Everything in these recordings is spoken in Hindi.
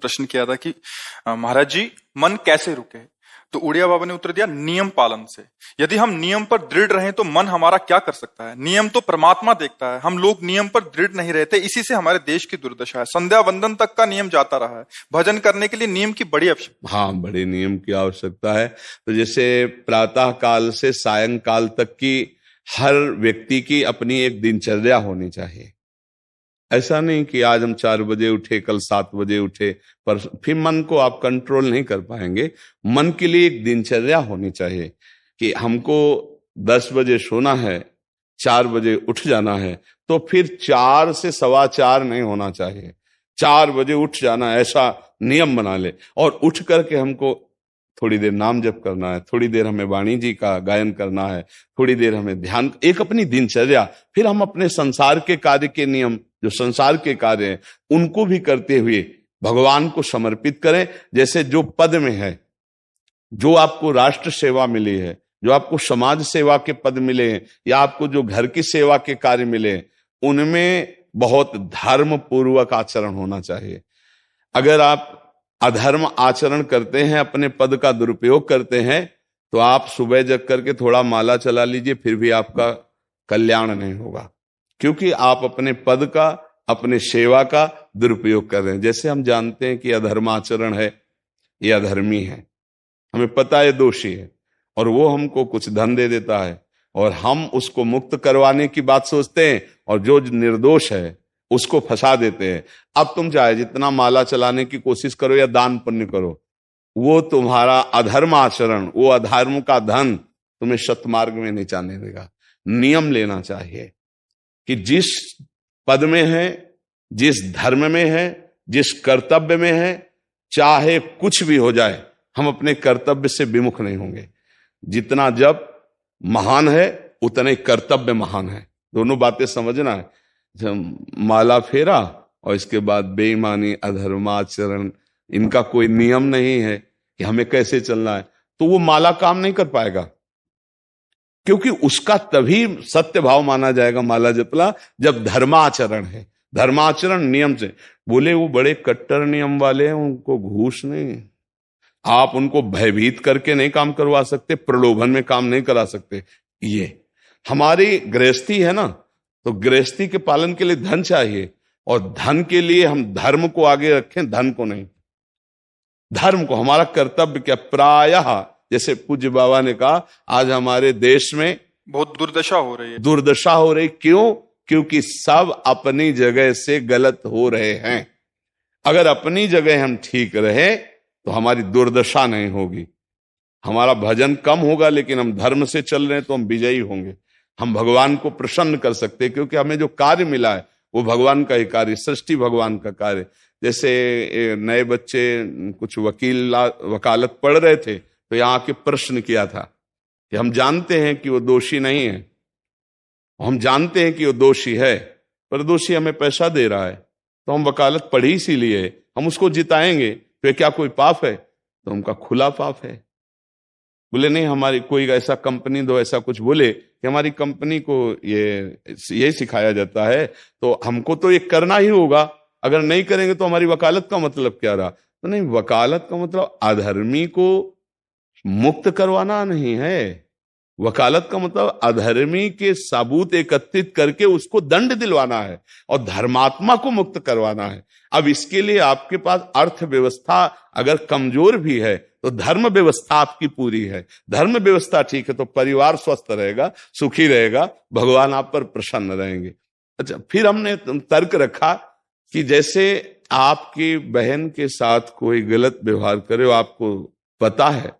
प्रश्न किया था कि महाराज जी मन कैसे रुके, तो उड़िया बाबा ने उत्तर दिया नियम पालन से। यदि हम नियम पर दृढ़ रहें तो मन हमारा क्या कर सकता है। नियम तो परमात्मा देखता है, हम लोग नियम पर दृढ़ नहीं रहते, इसी से हमारे देश की दुर्दशा है। संध्या वंदन तक का नियम जाता रहा है, भजन करने के लिए नियम की बड़ी आवश्यकता। हाँ, बड़े नियम की आवश्यकता है। तो जैसे प्रातः काल से सायंकाल तक की हर व्यक्ति की अपनी एक दिनचर्या होनी चाहिए। ऐसा नहीं कि आज हम 4 बजे उठे, कल 7 बजे उठे, पर फिर मन को आप कंट्रोल नहीं कर पाएंगे। मन के लिए एक दिनचर्या होनी चाहिए कि हमको 10 बजे सोना है, 4 बजे उठ जाना है, तो फिर 4 से 4:15 नहीं होना चाहिए, 4 बजे उठ जाना, ऐसा नियम बना ले। और उठ करके हमको थोड़ी देर नाम जप करना है, थोड़ी देर हमें वाणी जी का गायन करना है, थोड़ी देर हमें ध्यान, एक अपनी दिनचर्या। फिर हम अपने संसार के कार्य के नियम, जो संसार के कार्य हैं, उनको भी करते हुए भगवान को समर्पित करें। जैसे जो पद में है, जो आपको राष्ट्र सेवा मिली है, जो आपको समाज सेवा के पद मिले हैं, या आपको जो घर की सेवा के कार्य मिले हैं, उनमें बहुत धर्म पूर्वक आचरण होना चाहिए। अगर आप अधर्म आचरण करते हैं, अपने पद का दुरुपयोग करते हैं, तो आप सुबह जग करके थोड़ा माला चला लीजिए, फिर भी आपका कल्याण नहीं होगा, क्योंकि आप अपने पद का, अपने सेवा का दुरुपयोग कर रहे हैं। जैसे हम जानते हैं कि अधर्माचरण है, ये अधर्मी है, हमें पता है दोषी है, और वो हमको कुछ धन दे देता है, और हम उसको मुक्त करवाने की बात सोचते हैं, और जो निर्दोष है उसको फंसा देते हैं। अब तुम चाहे जितना माला चलाने की कोशिश करो या दान पुण्य करो, वो तुम्हारा अधर्म आचरण, वो अधर्म का धन तुम्हें सतमार्ग में नहीं जाने देगा। नियम लेना चाहिए कि जिस पद में है, जिस धर्म में है, जिस कर्तव्य में है, चाहे कुछ भी हो जाए, हम अपने कर्तव्य से विमुख नहीं होंगे। जितना जप महान है, उतने कर्तव्य महान है। दोनों बातें समझना है। जब माला फेरा और इसके बाद बेईमानी, अधर्माचरण, इनका कोई नियम नहीं है कि हमें कैसे चलना है, तो वो माला काम नहीं कर पाएगा, क्योंकि उसका तभी सत्य भाव माना जाएगा माला जपला जब धर्माचरण है। धर्माचरण नियम से। बोले वो बड़े कट्टर नियम वाले हैं, उनको घूस नहीं, आप उनको भयभीत करके नहीं काम करवा सकते, प्रलोभन में काम नहीं करा सकते। ये हमारी गृहस्थी है ना, तो गृहस्थी के पालन के लिए धन चाहिए, और धन के लिए हम धर्म को आगे रखें, धन को नहीं। धर्म को, हमारा कर्तव्य क्या, प्रायः जैसे पूज्य बाबा ने कहा, आज हमारे देश में बहुत दुर्दशा हो रही है। दुर्दशा हो रही, क्यों? क्योंकि सब अपनी जगह से गलत हो रहे हैं। अगर अपनी जगह हम ठीक रहे तो हमारी दुर्दशा नहीं होगी। हमारा भजन कम होगा, लेकिन हम धर्म से चल रहे हैं तो हम विजयी होंगे। हम भगवान को प्रसन्न कर सकते हैं, क्योंकि हमें जो कार्य मिला है वो भगवान का ही कार्य, सृष्टि भगवान का कार्य। जैसे नए बच्चे कुछ वकालत पढ़ रहे थे, तो यहाँ आके प्रश्न किया था कि हम जानते हैं कि वो दोषी नहीं है, हम जानते हैं कि वो दोषी है, पर दोषी हमें पैसा दे रहा है, तो हम वकालत पढ़ी इसीलिए, हम उसको जिताएंगे, तो क्या कोई पाप है? तो उनका खुला पाप है। बोले नहीं, हमारी कोई ऐसा कंपनी दो, ऐसा कुछ बोले कि हमारी कंपनी को ये सिखाया जाता है, तो हमको तो ये करना ही होगा, अगर नहीं करेंगे तो हमारी वकालत का मतलब क्या रहा? तो नहीं, वकालत का मतलब अधर्मी को मुक्त करवाना नहीं है। वकालत का मतलब अधर्मी के सबूत एकत्रित करके उसको दंड दिलवाना है, और धर्मात्मा को मुक्त करवाना है। अब इसके लिए आपके पास अर्थव्यवस्था अगर कमजोर भी है, तो धर्म व्यवस्था आपकी पूरी है। धर्म व्यवस्था ठीक है तो परिवार स्वस्थ रहेगा, सुखी रहेगा, भगवान आप पर प्रसन्न रहेंगे। अच्छा, फिर हमने तर्क रखा कि जैसे आपकी बहन के साथ कोई गलत व्यवहार करे, आपको पता है,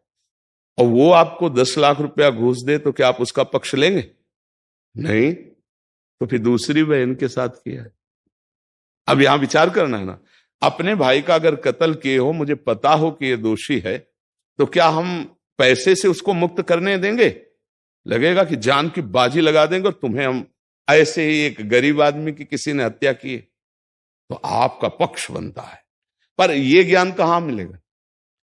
और वो आपको 10 लाख रुपया घूस दे, तो क्या आप उसका पक्ष लेंगे? नहीं, तो फिर दूसरी बहन के साथ किया है। अब यहां विचार करना है ना, अपने भाई का अगर कत्ल किए हो, मुझे पता हो कि ये दोषी है, तो क्या हम पैसे से उसको मुक्त करने देंगे? लगेगा कि जान की बाजी लगा देंगे, और तुम्हें हम ऐसे ही एक गरीब आदमी की किसी ने हत्या की, तो आपका पक्ष बनता है। पर यह ज्ञान कहां मिलेगा?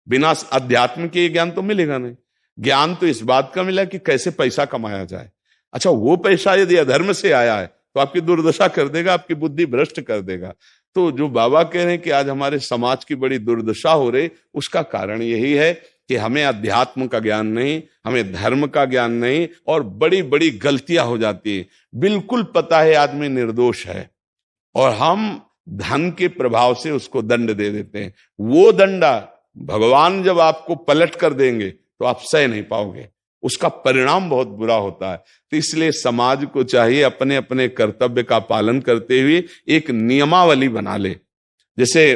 बिना अध्यात्म के ज्ञान तो मिलेगा नहीं। ज्ञान तो इस बात का मिला कि कैसे पैसा कमाया जाए। अच्छा, वो पैसा यदि अधर्म से आया है तो आपकी दुर्दशा कर देगा, आपकी बुद्धि भ्रष्ट कर देगा। तो जो बाबा कह रहे हैं कि आज हमारे समाज की बड़ी दुर्दशा हो रही, उसका कारण यही है कि हमें अध्यात्म का ज्ञान नहीं, हमें धर्म का ज्ञान नहीं, और बड़ी बड़ी गलतियां हो जाती है। बिल्कुल पता है आदमी निर्दोष है और हम धन के प्रभाव से उसको दंड दे देते हैं। वो दंडा भगवान जब आपको पलट कर देंगे तो आप सह नहीं पाओगे, उसका परिणाम बहुत बुरा होता है। तो इसलिए समाज को चाहिए अपने अपने कर्तव्य का पालन करते हुए एक नियमावली बना ले। जैसे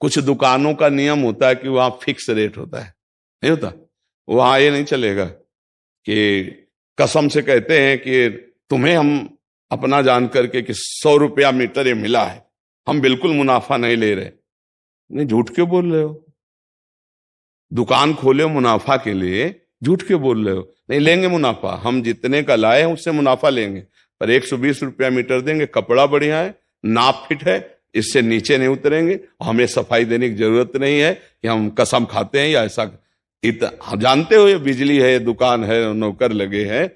कुछ दुकानों का नियम होता है कि वहां फिक्स रेट होता है, नहीं होता? वहां ये नहीं चलेगा कि कसम से कहते हैं कि तुम्हें हम अपना जान करके कि 100 रुपया मीटर ये मिला है, हम बिल्कुल मुनाफा नहीं ले रहे। नहीं, झूठ क्यों बोल रहे हो? दुकान खोले हो मुनाफा के लिए, झूठ क्यों बोल रहे हो? नहीं लेंगे मुनाफा, हम जितने का लाए हैं उससे मुनाफा लेंगे, पर 120 रुपया मीटर देंगे, कपड़ा बढ़िया है, नाप फिट है, इससे नीचे नहीं उतरेंगे, हमें सफाई देने की जरूरत नहीं है कि हम कसम खाते हैं या ऐसा। हम जानते हो ये बिजली है, दुकान है, नौकर लगे हैं,